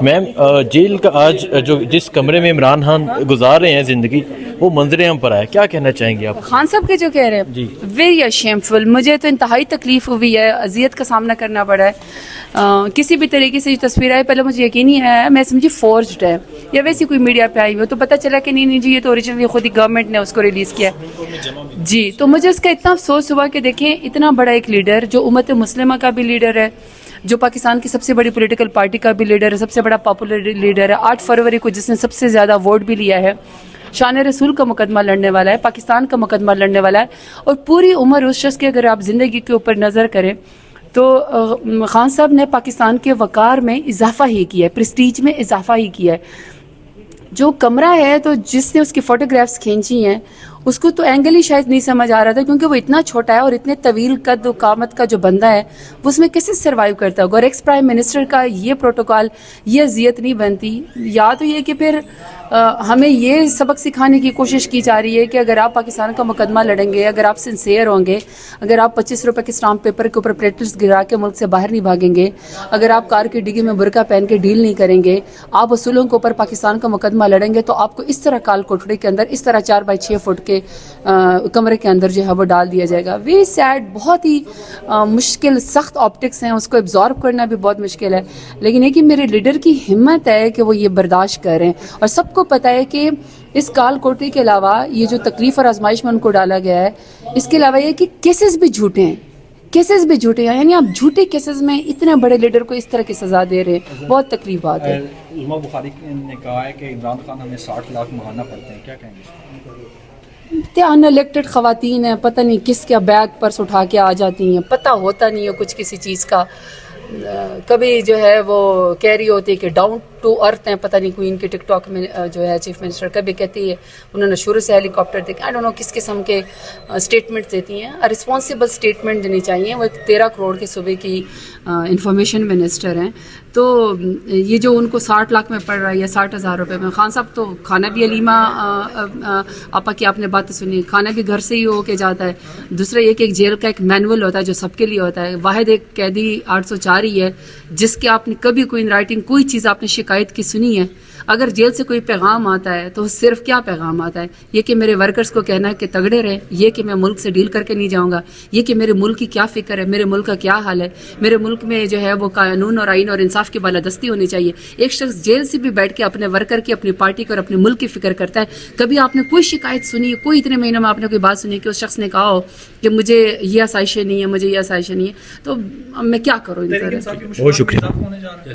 میم jail کا آج جو جس کمرے میں عمران خان گزار رہے ہیں زندگی وہ منظر عام پر آیا، کیا کہنا چاہیں گے آپ؟ خان صاحب کے جو کہہ رہے ہیں جی ویری شیمفل، مجھے تو انتہائی تکلیف ہوئی ہے، اذیت کا سامنا کرنا پڑا ہے کسی بھی طریقے سے. جو تصویر آئی پہلے مجھے یقین نہیں آیا، میں سمجھی فورجڈ ہے یا ویسی کوئی میڈیا پہ آئی ہوئی، تو پتہ چلا کہ نہیں جی یہ تو اوریجنلی خود ہی گورنمنٹ نے اس کو ریلیز کیا جی. تو مجھے اس کا اتنا افسوس ہوا کہ دیکھیں اتنا بڑا ایک لیڈر جو امت مسلمہ کا بھی لیڈر ہے، جو پاکستان کی سب سے بڑی پولیٹیکل پارٹی کا بھی لیڈر ہے، سب سے بڑا پاپولر لیڈر ہے، 8 فروری کو جس نے سب سے زیادہ ووٹ بھی لیا ہے، شان رسول کا مقدمہ لڑنے والا ہے، پاکستان کا مقدمہ لڑنے والا ہے، اور پوری عمر اس شخص کی اگر آپ زندگی کے اوپر نظر کریں تو خان صاحب نے پاکستان کے وقار میں اضافہ ہی کیا ہے، پریسٹیج میں اضافہ ہی کیا ہے. جو کمرہ ہے تو جس نے اس کی فوٹوگرافس کھینچی ہیں اس کو تو اینگل ہی شاید نہیں سمجھ آ رہا تھا، کیونکہ وہ اتنا چھوٹا ہے اور اتنے طویل قد و قامت کا جو بندہ ہے وہ اس میں کیسے سروائیو کرتا ہوگا. اور ایکس پرائم منسٹر کا یہ پروٹوکال، یہ اذیت نہیں بنتی. یا تو یہ کہ پھر ہمیں یہ سبق سکھانے کی کوشش کی جا رہی ہے کہ اگر آپ پاکستان کا مقدمہ لڑیں گے، اگر آپ سنسیئر ہوں گے، اگر آپ 25 روپے کے اسٹامپ پیپر کے اوپر پلیٹلیٹس گرا کے ملک سے باہر نہیں بھاگیں گے، اگر آپ کار کی ڈگی میں برقع پہن کے ڈیل نہیں کریں گے، آپ اصولوں کے اوپر پاکستان کا مقدمہ لڑیں گے، تو آپ کو اس طرح کال کوٹڑی کے اندر اس طرح 4x6 فٹ کے کمرے کے اندر جو ہے وہ ڈال دیا جائے گا. ویری سیڈ، بہت ہی مشکل سخت آپٹکس ہیں، اس کو ایبزارب کرنا بھی بہت مشکل ہے. لیکن یہ کہ میرے لیڈر کی ہمت ہے کہ وہ یہ برداشت کر رہے ہیں، اور سب کو پتہ ہے کہ اس کال کوٹری کے علاوہ یہ جو تکلیف اور آزمائش میں ان کو ڈالا گیا ہے، اس کے علاوہ یہ کہ کیسز بھی جھوٹے ہیں، کیسز بھی جھوٹے ہیں. یعنی آپ جھوٹے کیسز میں اتنے بڑے لیڈر کو اس طرح کی سزا دے رہے ہیں، بہت تکلیف بات ہے. علماء بخاری نے کہا ہے کہ عمران خان ہمیں 60 لاکھ ماہانہ پڑتے ہیں، کیا کہیں گے؟ ان الیکٹڈ خواتین ہیں، پتہ نہیں کس کا بیگ پرس اٹھا کے آ جاتی ہیں، پتہ ہوتا نہیں ہے کچھ کسی چیز کا. کبھی جو ہے وہ کہہ رہی ہوتی ہے کہ ڈاؤن ٹو ارتھ ہیں، پتہ نہیں کوئی ان کے ٹک ٹاک میں جو ہے چیف منسٹر کبھی کہتی ہے انہوں نے شروع سے ہیلی کاپٹر دیکھا. آئی ڈونٹ نو کس قسم کے اسٹیٹمنٹ دیتی ہیں. رسپانسیبل اسٹیٹمنٹ دینی چاہیے. وہ 13 کروڑ کے صوبے کی انفارمیشن منسٹر ہیں، تو یہ جو ان کو 60 لاکھ میں پڑ رہا ہے یا 60,000 روپے میں. خان صاحب تو کھانا بھی علیمہ آپا کی آپ نے باتیں سنی، کھانا بھی گھر سے ہی ہو کے جاتا ہے. دوسرا یہ کہ ایک جیل کا ایک مینول ہوتا ہے جو سب کے لیے ہوتا ہے. واحد ایک قیدی 804 ہی ہے جس کے آپ نے کبھی کوئی ان رائٹنگ کوئی چیز آپ نے شکایت کی سنی ہے. اگر جیل سے کوئی پیغام آتا ہے تو صرف کیا پیغام آتا ہے؟ یہ کہ میرے ورکرز کو کہنا ہے کہ تگڑے رہیں، یہ کہ میں ملک سے ڈیل کر کے نہیں جاؤں گا، یہ کہ میرے ملک کی کیا فکر ہے، میرے ملک کا کیا حال ہے، میرے ملک میں جو ہے وہ قانون اور آئین اور انصاف کی بالادستی ہونی چاہیے. ایک شخص جیل سے بھی بیٹھ کے اپنے ورکر کی، اپنی پارٹی کی اور اپنے ملک کی فکر کرتا ہے. کبھی آپ نے کوئی شکایت سنی، کوئی اتنے مہینوں میں آپ نے کوئی بات سنی کہ اس شخص نے کہا ہو کہ مجھے یہ آسائشیں نہیں ہے، مجھے یہ آسائشیں نہیں ہے؟ تو میں کیا کروں ان پر؟ بہت شکریہ.